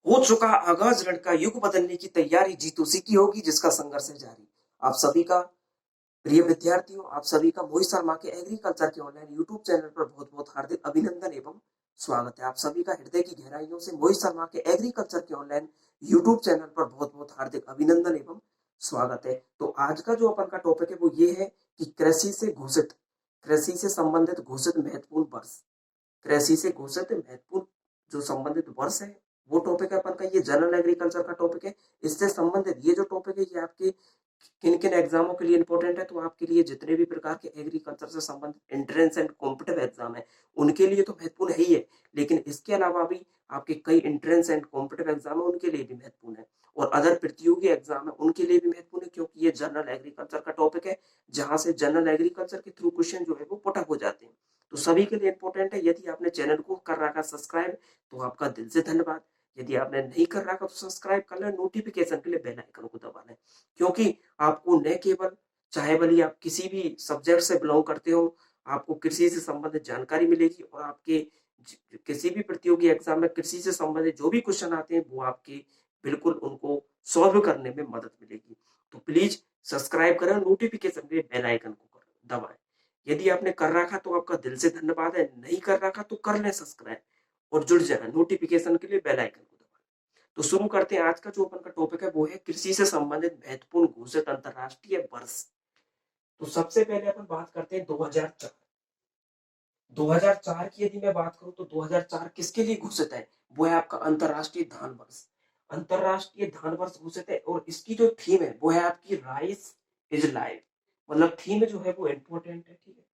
हो चुका आगाज लड़का युग बदलने की तैयारी जीत उसी की होगी जिसका संघर्ष है जारी। आप सभी का प्रिय विद्यार्थियों, आप सभी का मोहित शर्मा के एग्रीकल्चर के ऑनलाइन यूट्यूब चैनल पर बहुत बहुत हार्दिक अभिनंदन एवं स्वागत है। आप सभी का हृदय की गहराइयों से मोहित शर्मा के एग्रीकल्चर के ऑनलाइन यूट्यूब चैनल पर बहुत बहुत हार्दिक अभिनंदन एवं स्वागत है। तो आज का जो अपन का टॉपिक है वो ये है कि कृषि से संबंधित घोषित महत्वपूर्ण वर्ष, कृषि से घोषित महत्वपूर्ण जो संबंधित वर्ष है वो टॉपिक है अपन का। ये जनरल एग्रीकल्चर का टॉपिक है। इससे संबंधित ये जो टॉपिक है ये आपके किन किन एग्जामों के लिए इंपॉर्टेंट है, तो आपके लिए जितने भी प्रकार के एग्रीकल्चर से संबंधित एंट्रेंस एंड कॉम्पिटिटिव एग्जाम है उनके लिए तो महत्वपूर्ण है ही है, लेकिन इसके अलावा भी आपके कई एंट्रेंस एंड कॉम्पिटिटिव एग्जाम है उनके लिए भी महत्वपूर्ण है, और अदर प्रतियोगी एग्जाम है उनके लिए भी महत्वपूर्ण है, क्योंकि ये जनरल एग्रीकल्चर का टॉपिक है जहां से जनरल एग्रीकल्चर के थ्रू क्वेश्चन जो है वो पुट अप हो जाते हैं। तो सभी के लिए इंपॉर्टेंट है। यदि आपने चैनल को कर रखा सब्सक्राइब तो आपका दिल से धन्यवाद। यदि आपने नहीं कर रखा तो सब्सक्राइब कर लें, नोटिफिकेशन के लिए बेल आइकन को दबा लें, क्योंकि आपको न केवल चाहे भले आप किसी भी सब्जेक्ट से बिलोंग करते हो, आपको कृषि से संबंधित जानकारी मिलेगी, और आपके किसी भी प्रतियोगी एग्जाम में कृषि से संबंधित जो भी क्वेश्चन आते हैं वो आपके बिल्कुल उनको सॉल्व करने में मदद मिलेगी। तो प्लीज सब्सक्राइब करें, नोटिफिकेशन के बेल आइकन को दबाएं। यदि आपने कर रखा तो आपका दिल से धन्यवाद है, नहीं कर रखा तो कर लें सब्सक्राइब और जुड़ जाए नोटिफिकेशन के लिए बेल आइकन को दबाएं। तो शुरू करते हैं। आज का जो अपन का टॉपिक है वो है कृषि से संबंधित महत्वपूर्ण घोषित अंतरराष्ट्रीय वर्ष। तो सबसे पहले अपन बात करते हैं 2004। 2004 की यदि मैं बात करूं तो 2004 किसके लिए घोषित है? वो है आपका अंतरराष्ट्रीय धान वर्ष। अंतरराष्ट्रीय धान वर्ष घोषित है, और इसकी जो थीम है वो है आपकी राइस इज लाइफ। मतलब थीम जो है वो इंपॉर्टेंट है, ठीक है।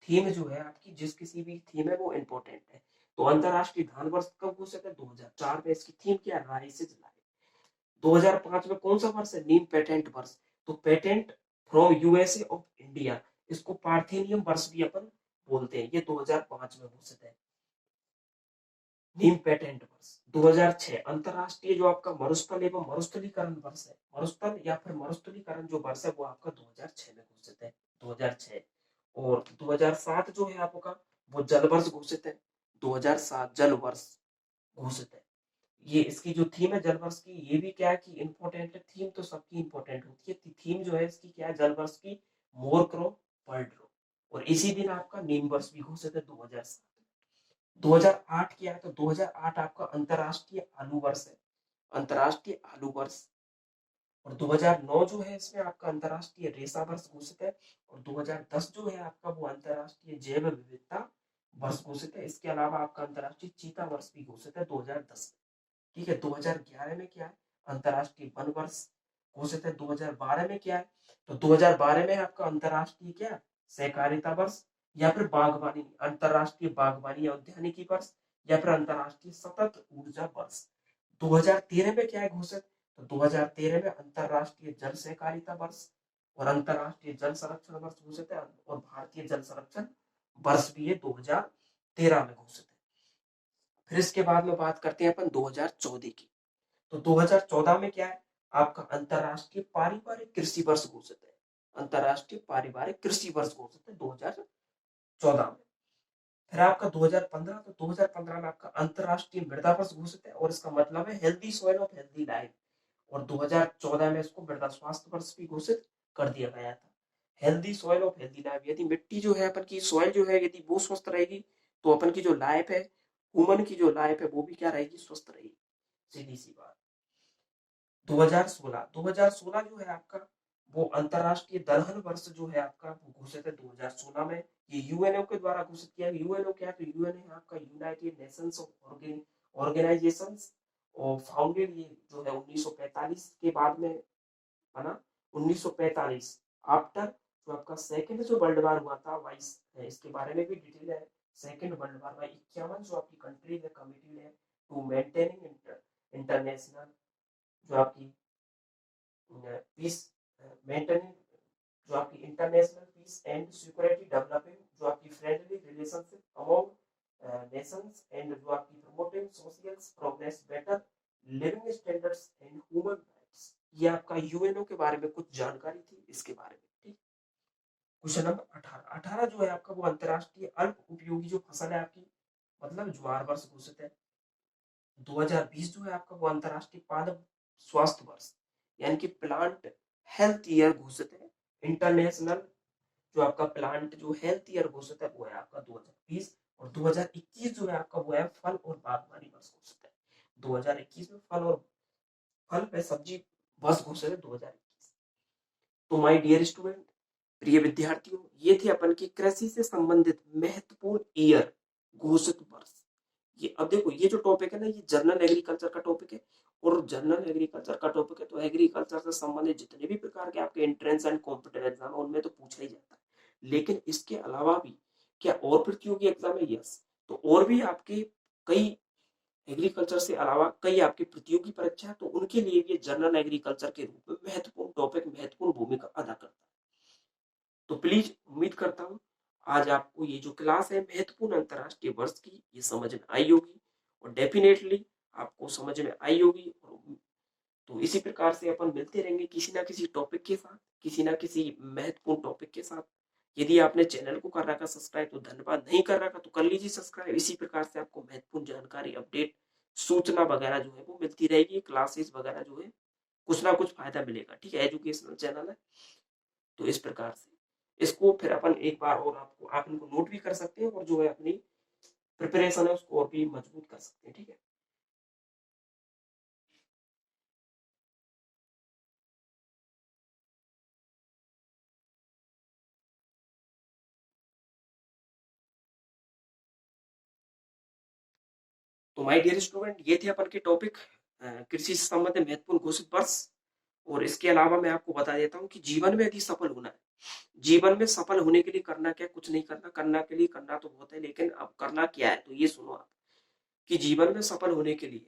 थीम जो है आपकी जिस किसी भी थीम है वो इंपॉर्टेंट है। तो अंतरराष्ट्रीय धान वर्ष कब घोषित है? 2004 में। इसकी थीम क्या है? Rice is life. 2005 में कौन सा वर्ष है? नीम पेटेंट वर्ष। तो patent from USA of India, इसको पार्थेनियम वर्ष भी अपन बोलते हैं। ये 2005 में घोषित है नीम पेटेंट वर्ष। 2006 अंतरराष्ट्रीय जो आपका मरुस्थल एवं मरुस्थलीकरण वर्ष है, मरुस्थल या फिर मरुस्थलीकरण जो वर्ष है वो आपका 2006 में घोषित है, 2006। और 2007 जो है आपका वो जल वर्ष घोषित है, 2007 जल वर्ष घोषित है। ये इसकी जो थीम है जल वर्ष की, ये भी क्या है कि इंपॉर्टेंट है। थीम तो सबकी इंपॉर्टेंट होती है, थीम जो है इसकी क्या है जल वर्ष की? More crop world crop. और इसी दिन आपका नीम वर्ष भी घोषित है 2007। 2008 किया है तो 2008 आपका अंतरराष्ट्रीय आलू वर्ष है, अंतरराष्ट्रीय आलू वर्ष। और 2009 जो है इसमें आपका अंतरराष्ट्रीय रेशा वर्ष घोषित है। और 2010 जो है आपका वो अंतरराष्ट्रीय जैव विविधता वर्ष घोषित है। इसके अलावा आपका अंतरराष्ट्रीय चीता वर्ष भी घोषित है 2010 में, ठीक है। 2011 में क्या है? अंतरराष्ट्रीय वन वर्ष घोषित है। 2012 में क्या है? तो 2012 में आपका अंतरराष्ट्रीय क्या? सहकारिता वर्ष, या फिर बागवानी, अंतरराष्ट्रीय बागवानी या उद्यानिकी वर्ष, या फिर अंतरराष्ट्रीय सतत ऊर्जा वर्ष। 2013 में क्या है घोषित? तो 2013 में अंतरराष्ट्रीय जल सहकारिता वर्ष और अंतरराष्ट्रीय जल संरक्षण वर्ष घोषित है, और भारतीय जल संरक्षण वर्ष भी ये 2013 में घोषित है। फिर इसके बाद में बात करते हैं अपन 2014 की। तो 2014 में क्या है? आपका अंतरराष्ट्रीय पारिवारिक कृषि वर्ष घोषित है, अंतरराष्ट्रीय पारिवारिक कृषि वर्ष घोषित है 2014 में। फिर आपका 2015, तो 2015 में आपका अंतरराष्ट्रीय मृदा वर्ष घोषित है, और इसका मतलब है healthy soil of healthy life. और 2014 में इसको मृदा स्वास्थ्य वर्ष भी घोषित कर दिया गया था। Healthy soil of healthy life, यदि मिट्टी जो है अपन की सॉइल जो है यदि वो स्वस्थ रहेगी तो अपन की जो लाइफ है, ह्यूमन की जो लाइफ है वो भी क्या रहेगी? स्वस्थ रहेगी, सीधी सी बात। 2016 जो है आपका वो अंतरराष्ट्रीय दलहन वर्ष जो है आपका वो घोषित है 2016 में। ये यूएनओ के द्वारा घोषित किया गया। यूएनओ क्या है? तो यूएनओ है आपका यूनाइटेड नेशंस ऑर्गेनाइजेशंस, और फाउंडेड ये जो है 1945 के बाद में बना, 1945 आफ्टर जो आपका सेकंड जो वर्ल्ड वॉर हुआ था वाइस है, इसके बारे में भी डिटेल है। सेकंड वर्ल्ड वॉर में 51 जो आपकी कंट्रीज है कमिटेड है टू मेंटेनिंग इंटरनेशनल जो आपकी पीस, मेंटेनिंग जो आपकी international peace and security, developing जो आपकी friendly relationship among nations, and जो आपकी promoting social progress, better living standards and human rights. ये आपका यूएनओ के बारे में कुछ जानकारी थी इसके बारे में, ठीक। क्वेश्चन नंबर 18 जो है आपका वो अंतरराष्ट्रीय अल्प उपयोगी जो फसल है आपकी, मतलब ज्वार वर्ष घोषित है। 2020 जो है आपका वो अंतरराष्ट्रीय पादप स्वास्थ्य वर्ष यानी कि प्लांट हेल्थ ईयर घोषित है। इंटरनेशनल जो आपका प्लांट जो हेल्थ ईयर घोषित है वो है आपका 2020। और 2021 जो है आपका वो है फल और बागवानी वर्ष घोषित है। 2021 में फल पे सब्जी वर्ष घोषित है 2021। तो माय डियर स्टूडेंट, प्रिय विद्यार्थियों, ये थे अपन की कृषि से संबंधित महत्वपूर्ण ईयर घोषित वर्ष। ये अब देखो ये जो टॉपिक है ना ये जनरल एग्रीकल्चर का टॉपिक है। और जनरल एग्रीकल्चर का टॉपिक है तो एग्रीकल्चर से संबंधित जितने भी प्रकार के आपके एंट्रेंस एंड कॉम्पिटिटिव एग्जाम उनमें तो पूछा ही जाता है। लेकिन इसके अलावा भी क्या और प्रतियोगी एग्जाम है? यस। तो और भी आपके कई एग्रीकल्चर से अलावा कई आपकी प्रतियोगी परीक्षा है तो उनके लिए ये जनरल एग्रीकल्चर के रूप में महत्वपूर्ण टॉपिक महत्वपूर्ण भूमिका अदा करता है। तो प्लीज उम्मीद करता हूँ आज आपको ये जो क्लास है महत्वपूर्ण अंतरराष्ट्रीय वर्ष की ये समझ में आई होगी और डेफिनेटली आपको समझ में आई होगी। तो इसी प्रकार से अपन मिलते रहेंगे किसी ना किसी टॉपिक के साथ, किसी ना किसी महत्वपूर्ण टॉपिक के साथ। यदि आपने चैनल को कर रखा सब्सक्राइब तो धन्यवाद, नहीं कर रखा तो कर लीजिए सब्सक्राइब। इसी प्रकार से आपको महत्वपूर्ण जानकारी अपडेट सूचना वगैरह जो है वो मिलती रहेगी। क्लासेस वगैरह जो है कुछ ना कुछ फायदा मिलेगा। ठीक है, एजुकेशनल चैनल है तो इस प्रकार से इसको फिर अपन एक बार और आपको आप इनको नोट भी कर सकते हैं और जो है अपनी प्रिपरेशन है उसको और भी मजबूत कर सकते हैं। ठीक है, तो माय डियर स्टूडेंट ये थे अपन के टॉपिक कृषि से संबंधित महत्वपूर्ण घोषित वर्ष। और इसके अलावा मैं आपको बता देता हूँ कि जीवन में यदि सफल होना है, जीवन में सफल होने के लिए करना क्या, कुछ नहीं करना, करना के लिए करना तो बहुत है लेकिन अब करना क्या है तो ये सुनो आप कि जीवन में सफल होने के लिए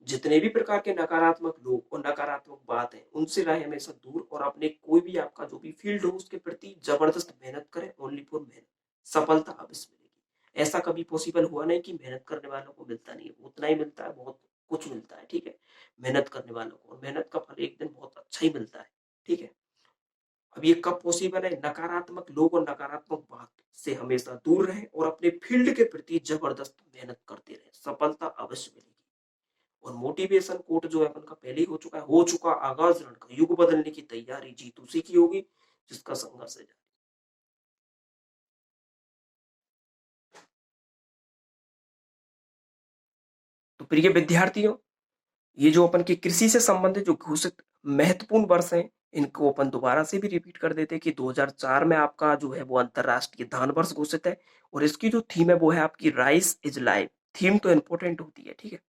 जितने भी प्रकार के नकारात्मक लोग और नकारात्मक बात है उनसे रहे हमेशा दूर और अपने कोई भी आपका जो भी फील्ड हो उसके प्रति जबरदस्त मेहनत करें। ओनली फॉर मेहनत सफलता अवश्य मिलेगी। ऐसा कभी पॉसिबल हुआ नहीं कि मेहनत करने वालों को मिलता नहीं है, उतना ही मिलता है, बहुत कुछ मिलता है। ठीक है, मेहनत करने वालों को और मेहनत का फल एक दिन बहुत अच्छा ही मिलता है। ठीक है, अब ये कब पॉसिबल है? नकारात्मक लोग और नकारात्मक बात से हमेशा दूर रहे और अपने फील्ड के प्रति जबरदस्त मेहनत करते रहे, सफलता अवश्य मिलेगी। और मोटिवेशन कोट जो है अपन का पहले ही हो चुका आगाज रण का, युग बदलने की तैयारी जीत उसी की होगी जिसका संघर्ष है जारी। तो प्रिय विद्यार्थियों, ये जो अपन की कृषि से संबंधित जो घोषित महत्वपूर्ण वर्ष हैं इनको अपन दोबारा से भी रिपीट कर देते हैं कि 2004 में आपका जो है वो अंतरराष्ट्रीय धान वर्ष घोषित है। और इसकी जो थीम है वो है आपकी राइस इज लाइफ। थीम तो इंपॉर्टेंट होती है। ठीक है,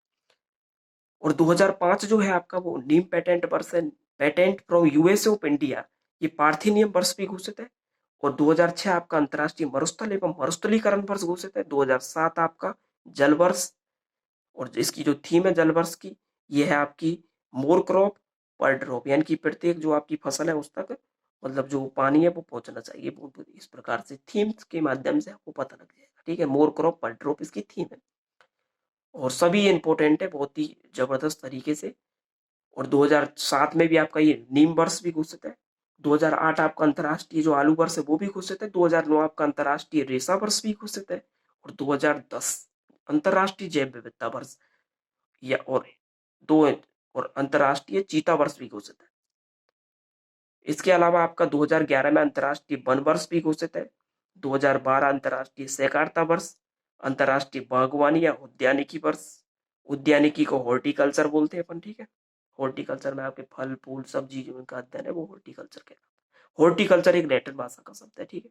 और 2005 जो है आपका वो नीम पेटेंट वर्ष है, patent from USA of India, ये पार्थिनियम वर्ष भी घोषित है। और 2006 आपका अंतरराष्ट्रीय मरुस्थल एवं मरुस्थलीकरण वर्ष घोषित है। 2007 आपका जल वर्ष, और इसकी जो थीम है जल वर्ष की ये है आपकी मोर क्रॉप पर ड्रॉप, यानी कि प्रत्येक जो आपकी फसल है उस तक मतलब जो पानी है वो पहुंचना चाहिए। इस प्रकार से थीम्स के माध्यम से आपको पता लग जाएगा। ठीक है, मोर क्रॉप पर ड्रॉप इसकी थीम है और सभी इंपॉर्टेंट है बहुत ही जबरदस्त तरीके से। और 2007 में भी आपका ये नीम वर्ष भी घोषित है। 2008 आपका अंतर्राष्ट्रीय जो आलू वर्ष है वो भी घोषित है। 2009 आपका अंतर्राष्ट्रीय रेशा वर्ष भी घोषित है। और 2010 अंतर्राष्ट्रीय जैव विविधता वर्ष या और दो और अंतर्राष्ट्रीय चीता वर्ष भी घोषित है। इसके अलावा आपका 2011 में अंतर्राष्ट्रीय वन वर्ष भी घोषित है। 2012 अंतर्राष्ट्रीय सहकारिता वर्ष, अंतर्राष्ट्रीय बागवानी या उद्यानिकी वर्ष, उद्यानिकी को हॉर्टिकल्चर बोलते हैं अपन। ठीक है, हॉर्टिकल्चर में आपके फल फूल सब्जी जो इनका अध्ययन है वो हॉर्टिकल्चर कहलाता है। हॉर्टिकल्चर एक लैटिन भाषा का शब्द है। ठीक है,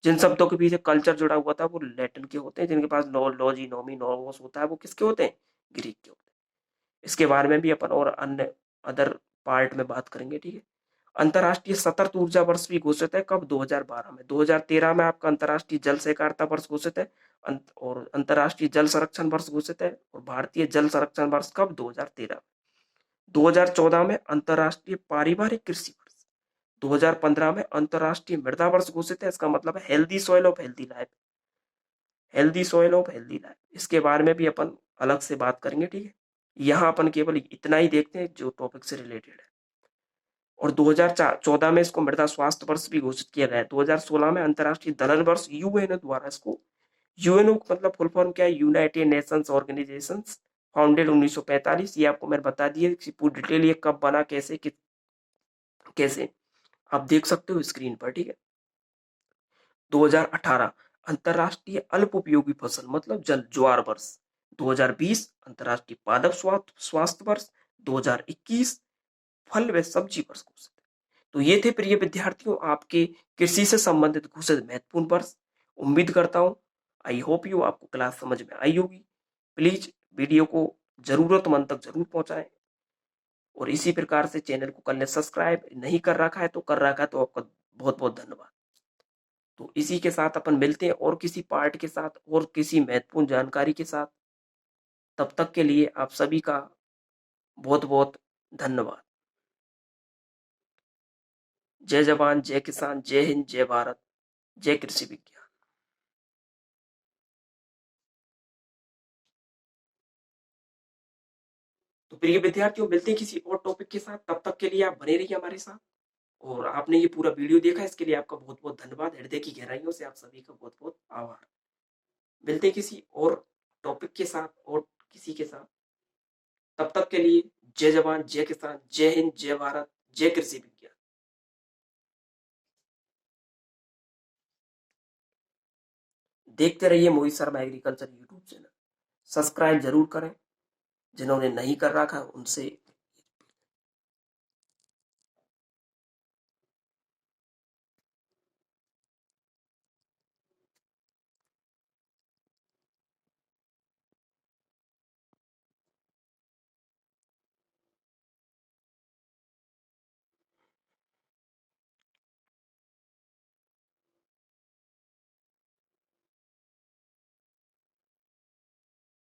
जिन शब्दों के पीछे कल्चर जुड़ा हुआ था वो लैटिन के होते हैं, जिनके पास लॉजी नोमी नोमोस होता है वो किसके होते हैं? ग्रीक के होते हैं। इसके बारे में भी अपन और अन्य अदर पार्ट में बात करेंगे। ठीक है, अंतर्राष्ट्रीय सतत ऊर्जा वर्ष भी घोषित है। कब? 2012 में। 2013 में आपका अंतर्राष्ट्रीय जल सहकारिता वर्ष घोषित है और अंतर्राष्ट्रीय जल संरक्षण वर्ष घोषित है। और भारतीय जल संरक्षण वर्ष कब? 2013। 2014 में अंतर्राष्ट्रीय पारिवारिक कृषि वर्ष, 2015 में अंतर्राष्ट्रीय मृदा वर्ष घोषित है। इसका मतलब है healthy soil of healthy life, healthy soil of healthy life. इसके बारे में भी अपन अलग से बात करेंगे। ठीक है, यहाँ अपन केवल इतना ही देखते हैं जो टॉपिक से रिलेटेड है। और 2014 में इसको मृदा स्वास्थ्य वर्ष भी घोषित किया गया है। 2016 में अंतर्राष्ट्रीय दलहन वर्ष यूएनओ द्वारा इसको, यूएनओ मतलब फुल फॉर्म क्या है? यूनाइटेड नेशंस ऑर्गेनाइजेशन फाउंडेड 1945, ये आपको मैंने बता दिया पूरी डिटेल, ये कब बना, कैसे कैसे आप देख सकते हो स्क्रीन पर, ठीक है। 2018 अंतरराष्ट्रीय अल्प उपयोगी फसल मतलब जल ज्वार वर्ष। 2020 अंतरराष्ट्रीय पादप स्वास्थ्य वर्ष। 2021 फल व सब्जी वर्ष घोषित। तो ये थे प्रिय विद्यार्थियों आपके कृषि से संबंधित घोषित महत्वपूर्ण वर्ष। उम्मीद करता हूं, आई होप यू, आपको क्लास समझ में आई होगी। प्लीज वीडियो को जरूरतमंद तक जरूर पहुंचाएं, और इसी प्रकार से चैनल को कर ले सब्सक्राइब, नहीं कर रखा है तो कर रखा है, तो आपका बहुत बहुत धन्यवाद। तो इसी के साथ अपन मिलते हैं और किसी पार्ट के साथ और किसी महत्वपूर्ण जानकारी के साथ। तब तक के लिए आप सभी का बहुत बहुत धन्यवाद। जय जवान, जय किसान, जय हिंद, जय भारत, जय कृषि विज्ञान। तो प्रिय विद्यार्थियों, मिलते हैं किसी और टॉपिक के साथ, तब तक के लिए आप बने रहिए हमारे साथ। और आपने ये पूरा वीडियो देखा, इसके लिए आपका बहुत बहुत धन्यवाद। हृदय की गहराइयों से आप सभी का बहुत बहुत आभार। मिलते हैं किसी और टॉपिक के साथ और किसी के साथ, तब तक के लिए जय जवान, जय किसान, जय हिंद, जय भारत, जय कृषि विज्ञान। देखते रहिए Mohit Sharma agriculture YouTube channel. Subscribe जरूर करें, जिन्होंने नहीं कर रखा उनसे